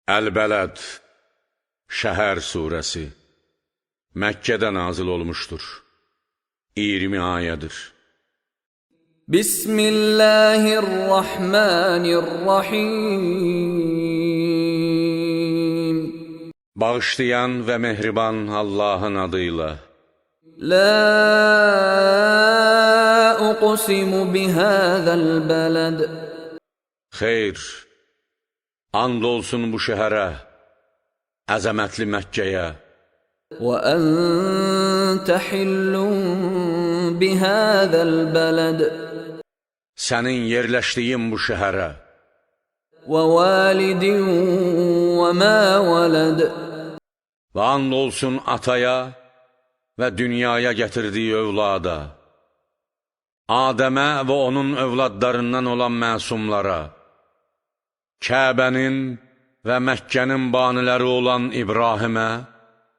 Əl-Bələd, Şəhər surəsi Məkkədə nazil olmuşdur. 20 ayədir. Bismillahirrahmanirrahim. Bağışlayan və mehriban Allahın adıyla. La uqsimu bihazal balad. Xeyr, and olsun bu şəhərə, əzəmətli Məkkəyə. Və əntə hillun bihazal balad. Sənin yerləşdiyin bu şəhərə. Və validin və ma valad. Və and olsun ataya və dünyaya gətirdiyi övlada. Adəmə və onun övladlarından olan məsumlara. Kəbənin və Məkkənin baniləri olan İbrahimə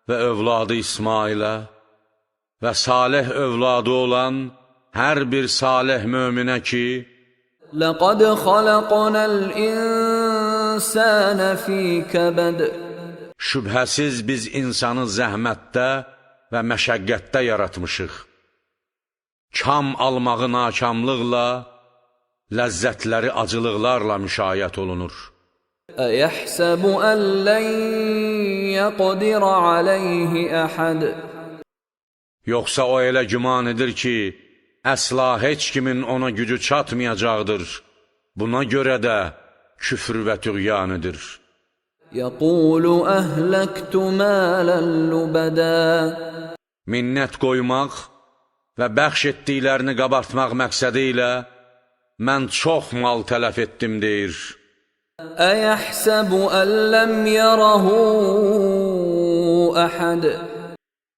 və övladı İsmailə və salih övladı olan hər bir salih möminə ki, لَقَدْ خَلَقْنَا الْإِنسَانَ فِي كَبَدٍ. Şübhəsiz biz insanı zəhmətdə və məşəqqətdə yaratmışıq. Kam almağı nakamlıqla, ləzzətləri acılıqlarla müşayiət olunur. أَيَحْسَبُ أَنْ لَنْ يَقْدِرَ عَلَيْهِ أَحَدٍ. Yoxsa o elə güman edir ki, əsla heç kimin ona gücü çatmayacaqdır. Buna görə də küfr və tüğyan edir. يَقُولُ أَهْلَكْتُ مَالًا لُبَدًا. Minnət qoymaq və bəxş etdiklərini qabartmaq məqsədi ilə mən çox mal tələf etdim deyir. أَيَحْسَبُ أَنْ لَمْ يَرَهُ أَحَدٍ.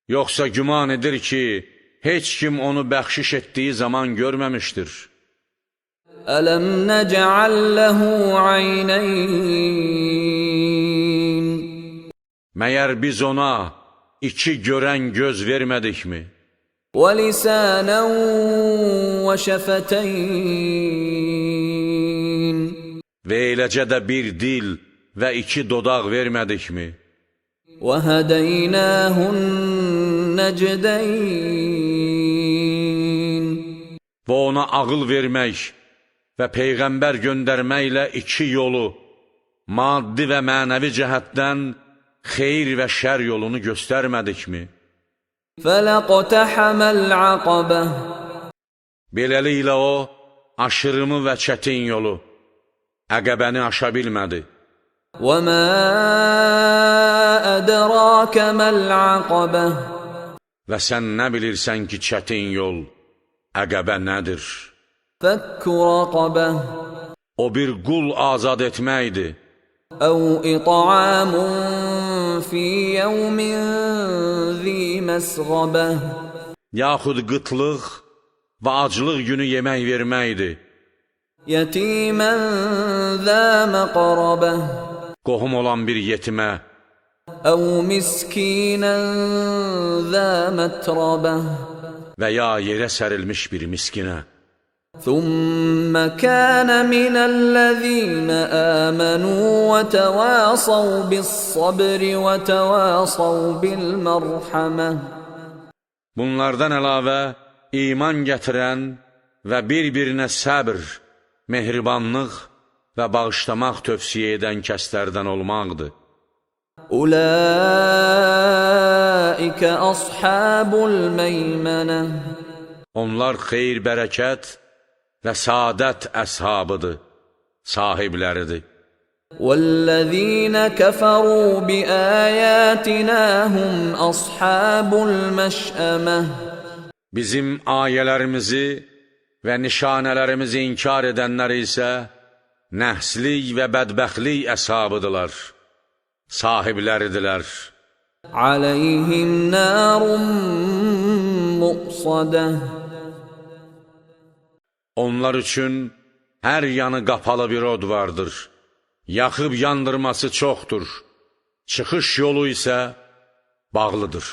Yoxsa güman edir ki, heç kim onu bəxşiş etdiyi zaman görməmişdir. أَلَمْ نَجْعَلْ لَهُ عَيْنَيْنِ. Məyər biz ona iki görən göz vermədikmi? وَلِسَانًا وَشَفَتَيْنِ. Və eləcə də bir dil və iki dodaq vermədikmi? وَهَدَيْنَاهُ النَّجْدَيْنِ. Və ona ağıl vermək və Peyğəmbər göndərməklə iki yolu, maddi və mənəvi cəhətdən xeyir və şər yolunu göstərmədikmi? فَلَقْتَحَمَ الْعَقَبَةَ. Beləliklə o, aşırımı və çətin yolu, əqəbəni aşa bilmədi. وَمَا أَدْرَاكَ مَا الْعَقَبَةُ. Və sən nə bilirsən ki, çətin yol, əqəbə nədir? فَكُّ رَقَبَةٍ. O bir qul azad etməkdir. أَوْ إِطْعَامٌ فِي يَوْمٍ ذِي مَسْغَبَةٍ. Yaxud qıtlıq və aclıq günü yemək verməkdir. يَتِيمًا ذَا مَقْرَبَةٍ. Qohum olan bir yetimə. أَوْ مِسْكِينًا ذَا مَتْرَبَةٍ. Və ya yerə sərilmiş bir miskinə. ثُمَّ كَانَ مِنَ الَّذِينَ آمَنُوا وَتَوَاصَوْا بِالصَّبْرِ وَتَوَاصَوْا بِالْمَرْحَمَةِ. Bunlardan əlavə iman gətirən və bir-birinə səbr, mehribanlıq və bağışlamaq tövsiyə edən kəslərdən olmaqdır. أُولَٰئِكَ أَصْحَابُ الْمَيْمَنَةِ. Onlar xeyir, bərəkət və saadət əshabıdır, sahibləridir. وَالَّذِينَ كَفَرُوا بِآيَاتِنَا هُمْ أَصْحَابُ الْمَشْأَمَةِ. Bizim ayələrimizi və nişanələrimizi inkar edənlər isə nəhslik və bədbəxtlik əshabıdırlar, sahibləridirlər. عَلَيْهِمْ نَارٌ مُؤْصَدَةٌ. Onlar üçün hər yanı qapalı bir od vardır. Yaxıb yandırması çoxdur. Çıxış yolu isə bağlıdır.